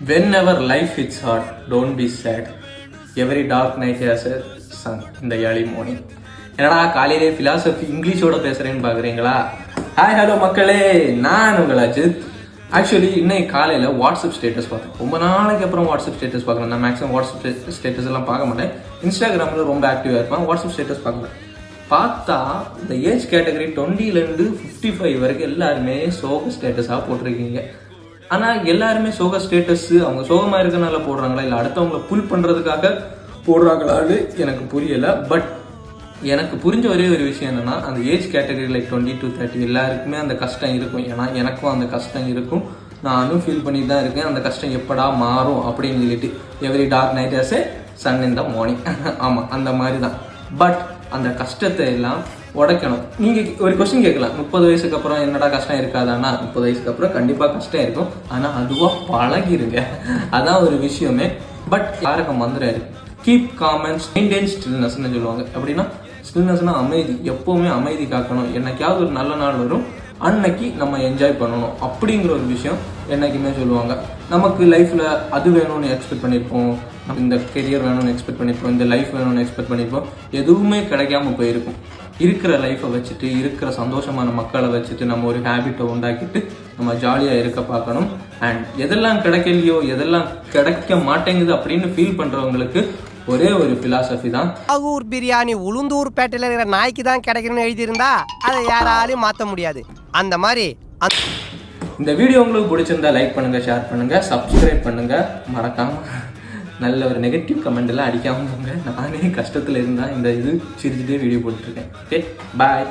Whenever life hits hard, don't be sad. Every dark night has a sun in the early morning. என்னடா காலையிலே philosophy இங்கிலீஷோட பேசுகிறேன்னு பார்க்குறீங்களா? Hi hello மக்களே, நான் உங்கள் அஜித். ஆக்சுவலி இன்னைக்கு காலையில் வாட்ஸ்அப் ஸ்டேட்டஸ் பார்த்தேன். ரொம்ப நாளைக்கு அப்புறம் வாட்ஸ்அப் ஸ்டேட்டஸ் பார்க்குறேன். நான் மேக்ஸிமம் வாட்ஸ்அப் ஸ்டேட்டஸ் எல்லாம் பார்க்க மாட்டேன். இன்ஸ்டாகிராமில் ரொம்ப ஆக்டிவாக இருப்பேன். வாட்ஸ்அப் ஸ்டேட்டஸ் பார்க்கல. பார்த்தா இந்த ஏஜ் கேட்டகரி 20லேருந்து 55 வரைக்கும் எல்லாருமே சோக ஸ்டேட்டஸாக போட்டிருக்கீங்க. ஆனால் எல்லாருமே சோக ஸ்டேட்டஸ் அவங்க சோகமாக இருக்கனால போடுறாங்களா இல்லை அடுத்தவங்களை புல் பண்ணுறதுக்காக போடுறாங்களான்னு எனக்கு புரியலை. பட் எனக்கு புரிஞ்ச ஒரே ஒரு விஷயம் என்னென்னா, அந்த ஏஜ் கேட்டகரி லைக் 20 to 30 எல்லாருக்குமே அந்த கஷ்டம் இருக்கும். ஏன்னா எனக்கும் அந்த கஷ்டம் இருக்கும். நானும் ஃபீல் பண்ணி தான் இருக்கேன். அந்த கஷ்டம் எப்படா மாறும் அப்படின்னு சொல்லிட்டு every dark night has a sun in the morning. ஆமாம், அந்த மாதிரி தான். பட் அந்த கஷ்டத்தை எல்லாம் உடைக்கணும். நீங்கள் ஒரு கொஸ்டின் கேட்கலாம், 30 வயசுக்கு அப்புறம் என்னடா கஷ்டம் இருக்காதானா? 30 வயசுக்கு அப்புறம் கண்டிப்பாக கஷ்டம் இருக்கும். ஆனால் அதுவாக பழகிருங்க, அதான் ஒரு விஷயமே. பட் யாருக்கு மந்திரம் இருக்கு, கீப் காம் அண்ட் மெயின்டைன் ஸ்டில்னஸ்ன்னு சொல்லுவாங்க. அப்படின்னா ஸ்டில்னஸ்னா அமைதி, எப்போவுமே அமைதி காக்கணும். என்னைக்காவது ஒரு நல்ல நாள் வரும், அன்னைக்கு நம்ம என்ஜாய் பண்ணணும் அப்படிங்கிற ஒரு விஷயம் என்றைக்குமே சொல்லுவாங்க. நமக்கு லைஃப்பில் அது வேணும்னு எக்ஸ்பெக்ட் பண்ணியிருப்போம், இந்த கெரியர் வேணும்னு எக்ஸ்பெக்ட் பண்ணியிருப்போம், இந்த லைஃப் வேணும்னு எக்ஸ்பெக்ட் பண்ணியிருப்போம். எதுவுமே கிடைக்காம போயிருக்கும். இருக்கிற லைஃப்பை வச்சுட்டு, இருக்கிற சந்தோஷமான மக்களை வச்சுட்டு நம்ம ஒரு ஹேபிட்டை உண்டாக்கிட்டு நம்ம ஜாலியாக இருக்க பார்க்கணும். அண்ட் எதெல்லாம் கிடைக்கலையோ, எதெல்லாம் கிடைக்க மாட்டேங்குது அப்படின்னு ஃபீல் பண்ணுறவங்களுக்கு ஒரே ஒரு பிலாசபி தான், நாகூர் பிரியாணி உளுந்தூர் பேட்டையில் இருக்கிற நாய்க்கு தான் கிடைக்கணும்னு எழுதியிருந்தா அதை யாராலையும் மாற்ற முடியாது. அந்த மாதிரி இந்த வீடியோ உங்களுக்கு பிடிச்சிருந்தா லைக் பண்ணுங்கள், ஷேர் பண்ணுங்கள், சப்ஸ்கிரைப் பண்ணுங்கள். மறக்காமல் நல்ல ஒரு நெகட்டிவ் கமெண்ட் எல்லாம் அடிக்காமல் போங்க. நானே கஷ்டத்தில் இருந்தால் இந்த இது சிரிச்சுட்டே வீடியோ போட்டுருக்கேன். ஓகே, பாய்.